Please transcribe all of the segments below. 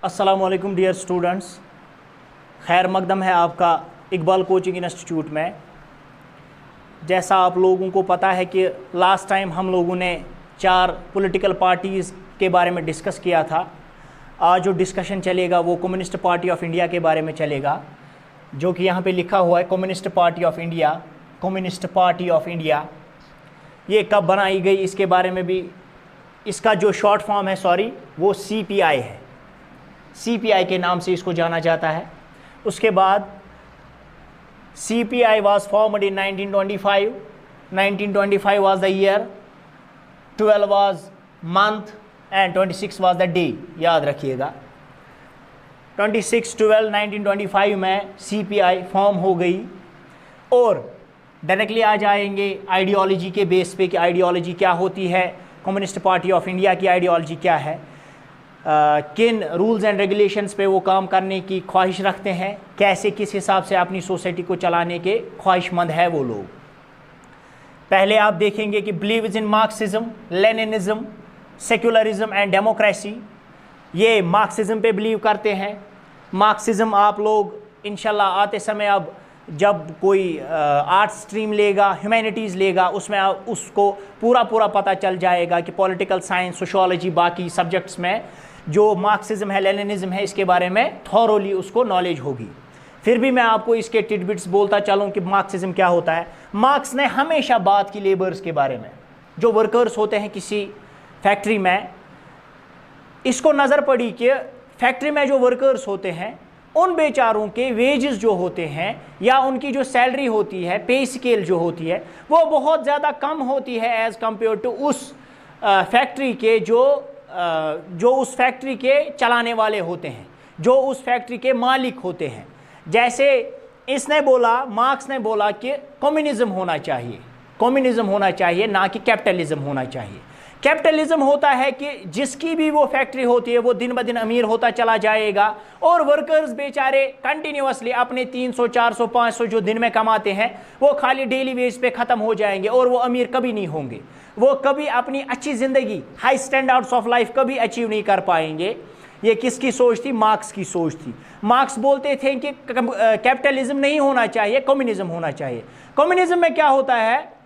अस्सलामुअलैकुम dear students, खैर मकदम है आपका इकबाल कोचिंग इंस्टीट्यूट में। जैसा आप लोगों को पता है कि लास्ट टाइम हम लोगों ने 4 पॉलिटिकल पार्टीज़ के बारे में डिस्कस किया था। आज जो डिस्कशन चलेगा वो कम्युनिस्ट पार्टी ऑफ इंडिया के बारे में चलेगा, जो कि यहाँ पे लिखा हुआ है communist party of India. Communist party of India ये कब बनाई गई इसके बारे में भी, इसका जो शॉर्ट फॉर्म है वो CPI है। CPI के नाम से इसको जाना जाता है। उसके बाद CPI was formed in 1925. 1925 was the year, 12 was month and 26 was the day। याद रखिएगा 26/12/1925 में CPI फॉर्म हो गई। और डायरेक्टली आ जाएंगे आइडियोलॉजी के बेस पे कि आइडियोलॉजी क्या होती है, कम्युनिस्ट पार्टी ऑफ इंडिया की आइडियोलॉजी क्या है, किन रूल्स एंड रेगुलेशंस पे वो काम करने की ख्वाहिश रखते हैं, कैसे किस हिसाब से अपनी सोसाइटी को चलाने के ख्वाहिशमंद है वो लोग। पहले आप देखेंगे कि believes in Marxism, Leninism, secularism and democracy. ये मार्क्सिज्म पे बिलीव करते हैं। मार्क्सिज्म आप लोग इंशाल्लाह आते समय अब जब कोई आर्ट्स स्ट्रीम लेगा, ह्यूमैनिटीज़ लेगा, उसमें उसको पूरा पता चल जाएगा कि पॉलिटिकल साइंस, सोशियोलॉजी, बाकी सब्जेक्ट्स में जो मार्क्सिज्म है, लेनिनिज्म है, इसके बारे में थॉरोली उसको नॉलेज होगी। फिर भी मैं आपको इसके टिडबिट्स बोलता चलूँ कि मार्क्सिज्म क्या होता है। मार्क्स ने हमेशा बात की लेबर्स के बारे में, जो वर्कर्स होते हैं किसी फैक्ट्री में। इसको नज़र पड़ी कि फैक्ट्री में जो वर्कर्स होते हैं उन बेचारों के वेजेस जो होते हैं या उनकी जो सैलरी होती है, पे स्केल जो होती है, वो बहुत ज़्यादा कम होती है एज़ कम्पेयर टू उस फैक्ट्री के जो उस फैक्ट्री के चलाने वाले होते हैं, जो उस फैक्ट्री के मालिक होते हैं। जैसे इसने बोला, मार्क्स ने बोला कि कम्युनिज्म होना चाहिए, कम्युनिज्म होना चाहिए, ना कि कैपिटलिज्म होना चाहिए। कैपिटलिज्म होता है कि जिसकी भी वो फैक्ट्री होती है वो दिन ब दिन अमीर होता चला जाएगा और वर्कर्स बेचारे कंटिन्यूअसली अपने 300, 400, 500 जो दिन में कमाते हैं वो खाली डेली वेज पे ख़त्म हो जाएंगे और वो अमीर कभी नहीं होंगे। वो कभी अपनी अच्छी ज़िंदगी, हाई स्टैंडर्ड्स ऑफ लाइफ कभी अचीव नहीं कर पाएंगे। ये किसकी सोच थी? मार्क्स की सोच थी। मार्क्स बोलते थे कि कैपिटलिज्म नहीं होना चाहिए, कम्युनिज्म होना चाहिए। कम्युनिज्म में क्या होता है,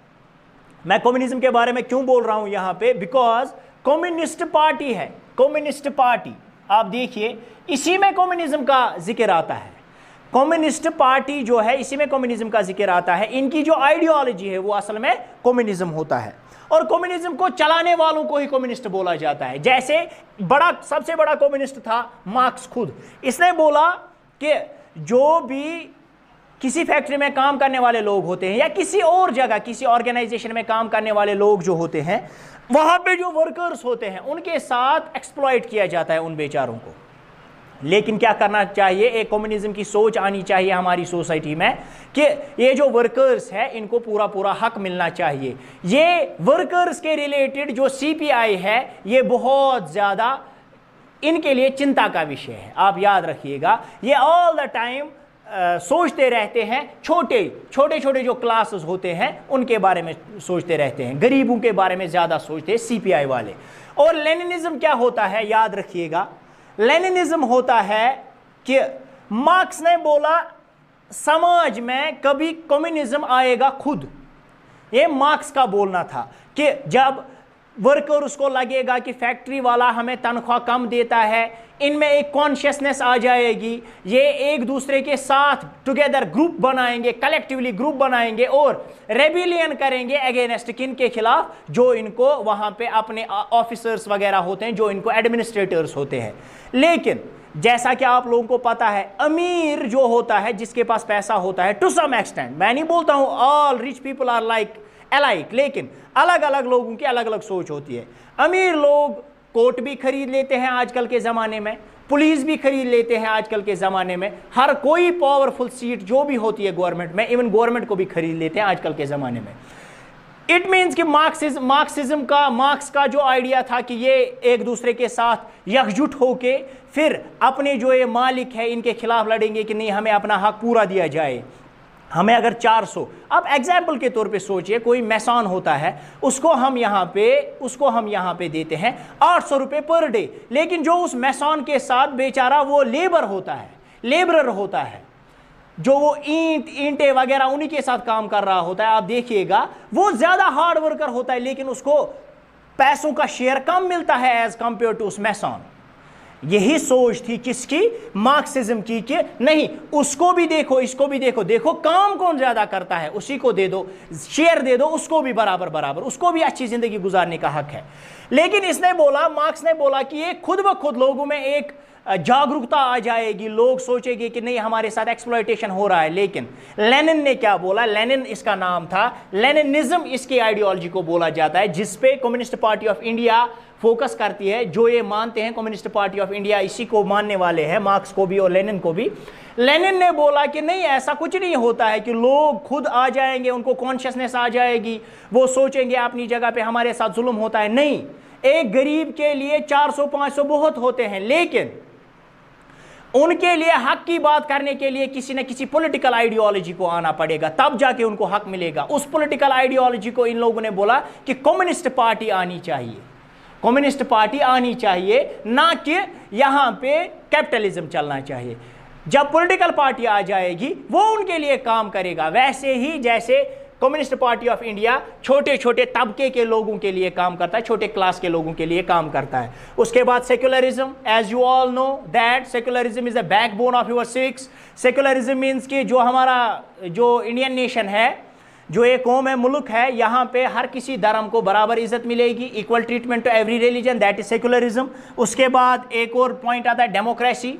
मैं कम्युनिज्म के बारे में क्यों बोल रहा हूं यहां पे, बिकॉज कम्युनिस्ट पार्टी है, कम्युनिस्ट पार्टी। आप देखिए इसी में कम्युनिज्म का जिक्र आता है। कम्युनिस्ट पार्टी जो है इसी में कम्युनिज्म का जिक्र आता है। इनकी जो आइडियोलॉजी है वो असल में कम्युनिज्म होता है और कम्युनिज्म को चलाने वालों को ही कम्युनिस्ट बोला जाता है। जैसे सबसे बड़ा कम्युनिस्ट था मार्क्स खुद। इसने बोला कि जो भी किसी फैक्ट्री में काम करने वाले लोग होते हैं या किसी और जगह किसी ऑर्गेनाइजेशन में काम करने वाले लोग जो होते हैं, वहां पे जो वर्कर्स होते हैं उनके साथ एक्सप्लॉइट किया जाता है उन बेचारों को। लेकिन क्या करना चाहिए, एक कम्युनिज्म की सोच आनी चाहिए हमारी सोसाइटी में कि ये जो वर्कर्स है इनको पूरा हक मिलना चाहिए। ये वर्कर्स के रिलेटेड जो CPI है ये बहुत ज़्यादा इनके लिए चिंता का विषय है। आप याद रखिएगा, ये ऑल द टाइम सोचते रहते हैं, छोटे जो क्लासेस होते हैं उनके बारे में सोचते रहते हैं, गरीबों के बारे में ज़्यादा सोचते हैं CPI वाले। और लेनिनिज्म क्या होता है, याद रखिएगा, लेनिनिज्म होता है कि मार्क्स ने बोला समाज में कभी कम्युनिज्म आएगा खुद। ये मार्क्स का बोलना था कि जब वर्कर उसको लगेगा कि फैक्ट्री वाला हमें तनख्वाह कम देता है, इनमें एक कॉन्शियसनेस आ जाएगी, ये एक दूसरे के साथ टुगेदर ग्रुप बनाएंगे, कलेक्टिवली ग्रुप बनाएंगे और रेबिलियन करेंगे अगेंस्ट किन के खिलाफ, जो इनको वहां पे अपने ऑफिसर्स वगैरह होते हैं, जो इनको एडमिनिस्ट्रेटर्स होते हैं। लेकिन जैसा कि आप लोगों को पता है, अमीर जो होता है, जिसके पास पैसा होता है, टू सम एक्सटेंट, मैं नहीं बोलता हूं all rich people are like alike, लेकिन अलग अलग लोगों की अलग अलग सोच होती है। अमीर लोग कोर्ट भी खरीद लेते हैं आजकल के ज़माने में, पुलिस भी खरीद लेते हैं आजकल के ज़माने में, हर कोई पावरफुल सीट जो भी होती है गवर्नमेंट में, इवन गवर्नमेंट को भी खरीद लेते हैं आजकल के ज़माने में। इट मीन्स कि मार्क्स का जो आइडिया था कि ये एक दूसरे के साथ एकजुट होके फिर अपने जो ये मालिक है इनके खिलाफ लड़ेंगे कि नहीं, हमें अपना हक पूरा दिया जाए, हमें अगर 400, अब एग्जाम्पल के तौर पे सोचिए कोई मैसान होता है, उसको हम यहाँ पे देते हैं 800 रुपये पर डे, लेकिन जो उस मैसान के साथ बेचारा वो लेबरर होता है, जो वो ईंटें वगैरह उन्हीं के साथ काम कर रहा होता है, आप देखिएगा वो ज्यादा हार्ड वर्कर होता है, लेकिन उसको पैसों का शेयर कम मिलता है एज कंपेयर टू उस मैसान। यही सोच थी किसकी? मार्क्सिज्म की, कि नहीं उसको भी देखो इसको भी देखो काम कौन ज्यादा करता है उसी को दे दो, शेयर दे दो, उसको भी बराबर, उसको भी अच्छी जिंदगी गुजारने का हक है। लेकिन मार्क्स ने बोला कि ये खुद ब खुद लोगों में एक जागरूकता आ जाएगी, लोग सोचेंगे कि नहीं हमारे साथ एक्सप्लॉयटेशन हो रहा है। लेकिन लेनिन ने क्या बोला? लेनिन इसका नाम था, लेनिनिज्म इसकी आइडियोलॉजी को बोला जाता है, जिसपे communist party of India focus करती है। जो ये मानते हैं कम्युनिस्ट पार्टी ऑफ इंडिया, इसी को मानने वाले हैं, मार्क्स को भी और लेनिन को भी। लेनिन ने बोला कि नहीं ऐसा कुछ नहीं होता है कि लोग खुद आ जाएंगे, उनको कॉन्शियसनेस आ जाएगी, वो सोचेंगे अपनी जगह पे हमारे साथ जुल्म होता है। नहीं, एक गरीब के लिए 400-500 बहुत होते हैं, लेकिन उनके लिए हक की बात करने के लिए किसी न किसी पॉलिटिकल आइडियोलॉजी को आना पड़ेगा, तब जाके उनको हक मिलेगा। उस पॉलिटिकल आइडियोलॉजी को इन लोगों ने बोला कि कम्युनिस्ट पार्टी आनी चाहिए, कम्युनिस्ट पार्टी आनी चाहिए, ना कि यहां पे कैपिटलिज्म चलना चाहिए। जब पॉलिटिकल पार्टी आ जाएगी वो उनके लिए काम करेगा, वैसे ही जैसे कम्युनिस्ट पार्टी ऑफ इंडिया छोटे छोटे तबके के लोगों के लिए काम करता है, छोटे क्लास के लोगों के लिए काम करता है। उसके बाद secularism, as you all know that secularism is the backbone of your civics. Secularism means कि जो हमारा जो इंडियन नेशन है, जो एक कौम है, मुल्क है, यहाँ पे हर किसी धर्म को बराबर इज्जत मिलेगी, equal treatment to every religion, that is secularism. उसके बाद एक और पॉइंट आता है डेमोक्रेसी।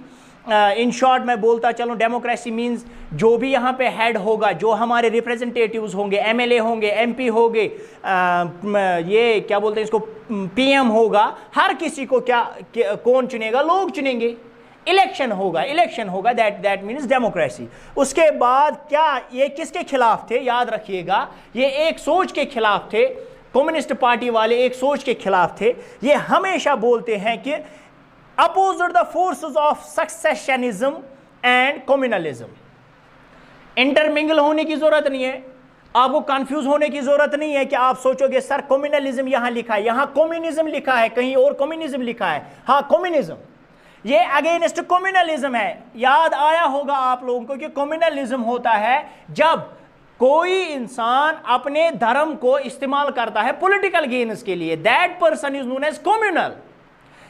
इन शॉर्ट मैं बोलता चलूँ, डेमोक्रेसी मीन्स जो भी यहाँ पे हेड होगा, जो हमारे रिप्रेजेंटेटिव्स होंगे, एमएलए होंगे, एमपी होंगे, ये क्या बोलते हैं इसको, पीएम होगा, हर किसी को कौन चुनेगा? लोग चुनेंगे, इलेक्शन होगा, दैट मीन्स डेमोक्रेसी। उसके बाद क्या ये किसके खिलाफ थे? याद रखिएगा, ये एक सोच के खिलाफ थे, कम्युनिस्ट पार्टी वाले एक सोच के खिलाफ थे। ये हमेशा बोलते हैं कि opposed the forces of successionism and communalism। Intermingle होने की जरूरत नहीं है, आपको कंफ्यूज होने की जरूरत नहीं है कि आप सोचोगे सर कम्युनलिज्म यहां लिखा है, यहां कम्युनिज्म लिखा है, कहीं और कम्युनिज्म लिखा है। हाँ, कम्युनिज्म ये अगेंस्ट कम्युनलिज्म है। याद आया होगा आप लोगों को कि कम्युनलिज्म होता है जब कोई इंसान अपने धर्म को इस्तेमाल करता है पॉलिटिकल गेन्स के लिए, that person is known as communal.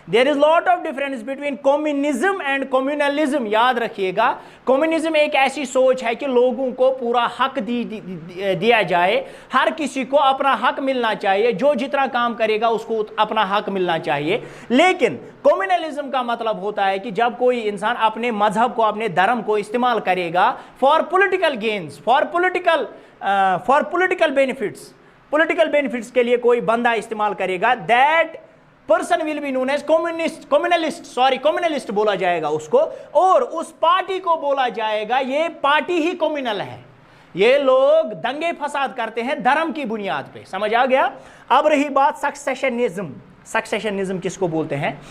There is lot of difference between communism and communalism. याद रखिएगा, कम्युनिज्म एक ऐसी सोच है कि लोगों को पूरा हक दिया जाए, हर किसी को अपना हक मिलना चाहिए, जो जितना काम करेगा उसको अपना हक मिलना चाहिए। लेकिन कम्युनलिज्म का मतलब होता है कि जब कोई इंसान अपने मजहब को, अपने धर्म को इस्तेमाल करेगा for political gains, for political benefits के लिए कोई बंदा इस्तेमाल करेगा, that person will be known as communalist बोला जाएगा उसको, और उस पार्टी को बोला जाएगा ये पार्टी ही कम्युनल है, ये लोग दंगे फसाद करते हैं धर्म की बुनियाद पे। समझ आ गया? अब रही बात सक्सेशनिज्म। सक्सेशनिज्म किसको बोलते हैं?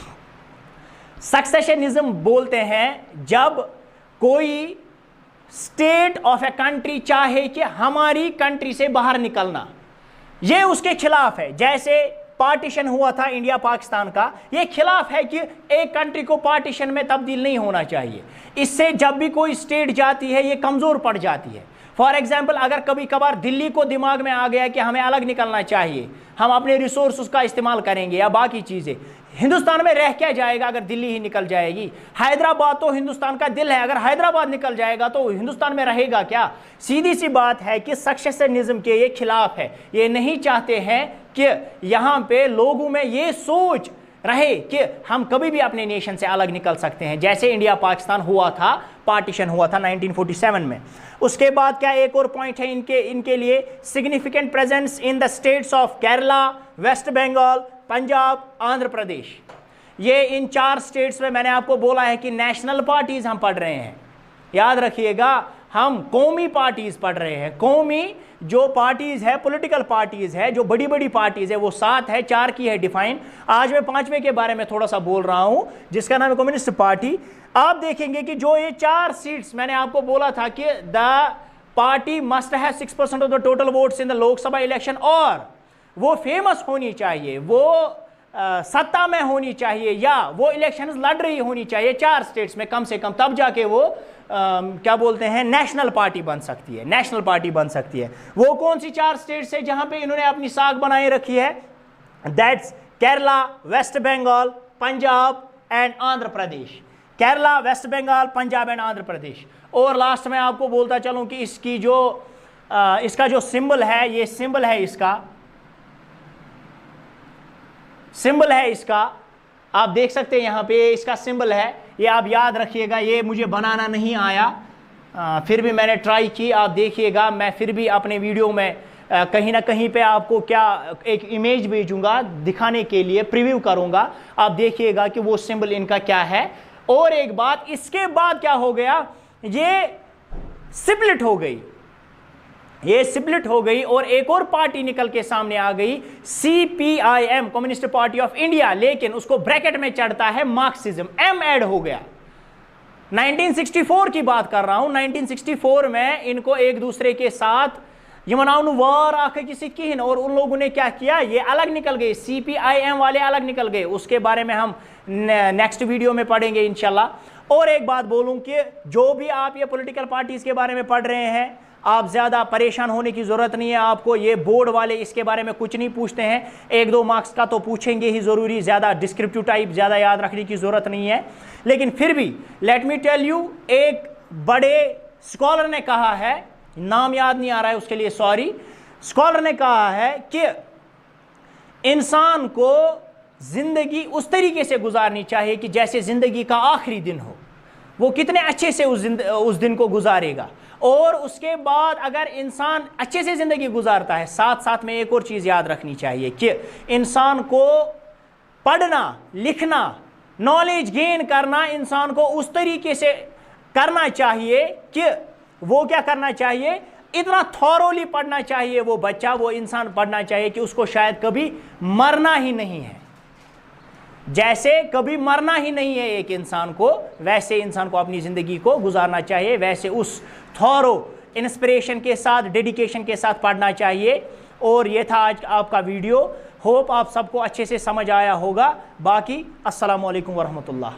सक्सेशनिज्म बोलते हैं जब कोई स्टेट ऑफ ए कंट्री चाहे कि हमारी कंट्री से बाहर निकलना, ये उसके खिलाफ है। जैसे पार्टीशन हुआ था इंडिया पाकिस्तान का, ये खिलाफ है कि एक कंट्री को पार्टीशन में तब्दील नहीं होना चाहिए। इससे जब भी कोई स्टेट जाती है ये कमजोर पड़ जाती है। फॉर एग्जाम्पल, अगर कभी कभार दिल्ली को दिमाग में आ गया कि हमें अलग निकलना चाहिए, हम अपने रिसोर्स का इस्तेमाल करेंगे या बाकी चीजें, हिंदुस्तान में रह क्या जाएगा अगर दिल्ली ही निकल जाएगी? हैदराबाद तो हिंदुस्तान का दिल है, अगर हैदराबाद निकल जाएगा तो हिंदुस्तान में रहेगा क्या? सीधी सी बात है कि सक्सेशनिज्म के ये खिलाफ है। ये नहीं चाहते हैं कि यहाँ पे लोगों में ये सोच रहे कि हम कभी भी अपने नेशन से अलग निकल सकते हैं, जैसे इंडिया पाकिस्तान हुआ था, पार्टीशन हुआ था 1947 में। उसके बाद क्या एक और पॉइंट है इनके लिए, significant presence in the states of Kerala, West Bengal, Punjab, Andhra Pradesh. ये इन 4 स्टेट्स में मैंने आपको बोला है कि नेशनल पार्टीज हम पढ़ रहे हैं। याद रखिएगा, हम कौमी पार्टीज पढ़ रहे हैं। कौमी जो पार्टीज है, पॉलिटिकल पार्टीज है, जो बड़ी बड़ी पार्टीज है, वो 7 है, 4 की है डिफाइन। आज मैं 5वें के बारे में थोड़ा सा बोल रहा हूं, जिसका नाम है कम्युनिस्ट पार्टी। आप देखेंगे कि जो ये 4 सीट्स मैंने आपको बोला था कि the party must have 6% of the total votes in the Lok Sabha election, और वो फेमस होनी चाहिए, वो सत्ता में होनी चाहिए, या वो इलेक्शंस लड़ रही होनी चाहिए 4 स्टेट्स में कम से कम, तब जाके वो क्या बोलते हैं नेशनल पार्टी बन सकती है, नेशनल पार्टी बन सकती है। वो कौन सी 4 स्टेट्स है जहां पे इन्होंने अपनी साख बनाए रखी है? That's Kerala, West Bengal, Punjab and Andhra Pradesh. Kerala, West Bengal, Punjab and Andhra Pradesh. और लास्ट में आपको बोलता चलूं कि इसकी जो इसका जो सिंबल है, ये सिंबल है इसका, सिंबल है इसका, आप देख सकते हैं यहाँ पे इसका सिंबल है, ये आप याद रखिएगा। ये मुझे बनाना नहीं आया, फिर भी मैंने ट्राई की, आप देखिएगा। मैं फिर भी अपने वीडियो में कहीं ना कहीं पे आपको क्या एक इमेज भेजूंगा दिखाने के लिए, प्रीव्यू करूंगा, आप देखिएगा कि वो सिंबल इनका क्या है। और एक बात, इसके बाद क्या हो गया, ये स्प्लिट हो गई, ये स्प्लिट हो गई और एक और पार्टी निकल के सामने आ गई, CPIM, communist party of India, लेकिन उसको ब्रैकेट में चढ़ता है मार्क्सिज्म, M ऐड हो गया। 1964 की बात कर रहा हूं, 1964 में इनको एक दूसरे के साथ यमनाउन वार आके किसी की, और उन लोगों ने क्या किया, ये अलग निकल गए, CPIM वाले अलग निकल गए। उसके बारे में हम नेक्स्ट वीडियो में पढ़ेंगे इंशाल्लाह। और एक बात बोलूं कि जो भी आप ये पॉलिटिकल पार्टीज के बारे में पढ़ रहे हैं, आप ज़्यादा परेशान होने की ज़रूरत नहीं है आपको। ये बोर्ड वाले इसके बारे में कुछ नहीं पूछते हैं, 1-2 मार्क्स का तो पूछेंगे ही ज़रूरी, ज़्यादा डिस्क्रिप्टिव टाइप ज़्यादा याद रखने की ज़रूरत नहीं है। लेकिन फिर भी लेट मी टेल यू, एक बड़े स्कॉलर ने कहा है, नाम याद नहीं आ रहा है उसके लिए सॉरी, स्कॉलर ने कहा है कि इंसान को ज़िंदगी उस तरीके से गुजारनी चाहिए कि जैसे ज़िंदगी का आखिरी दिन हो। वो कितने अच्छे से उस दिन को गुजारेगा। और उसके बाद अगर इंसान अच्छे से ज़िंदगी गुजारता है, साथ साथ में एक और चीज़ याद रखनी चाहिए कि इंसान को पढ़ना, लिखना, नॉलेज गेन करना इंसान को उस तरीके से करना चाहिए कि वो क्या करना चाहिए, इतना थॉरोली पढ़ना चाहिए वो बच्चा, वो इंसान पढ़ना चाहिए कि उसको शायद कभी मरना ही नहीं है। जैसे कभी मरना ही नहीं है एक इंसान को, वैसे इंसान को अपनी ज़िंदगी को गुजारना चाहिए, वैसे उस थॉरो इंस्पिरेशन के साथ, डेडिकेशन के साथ पढ़ना चाहिए। और ये था आज आपका वीडियो, होप आप सबको अच्छे से समझ आया होगा। बाकी अस्सलामु अलैकुम वरहमतुल्लाह।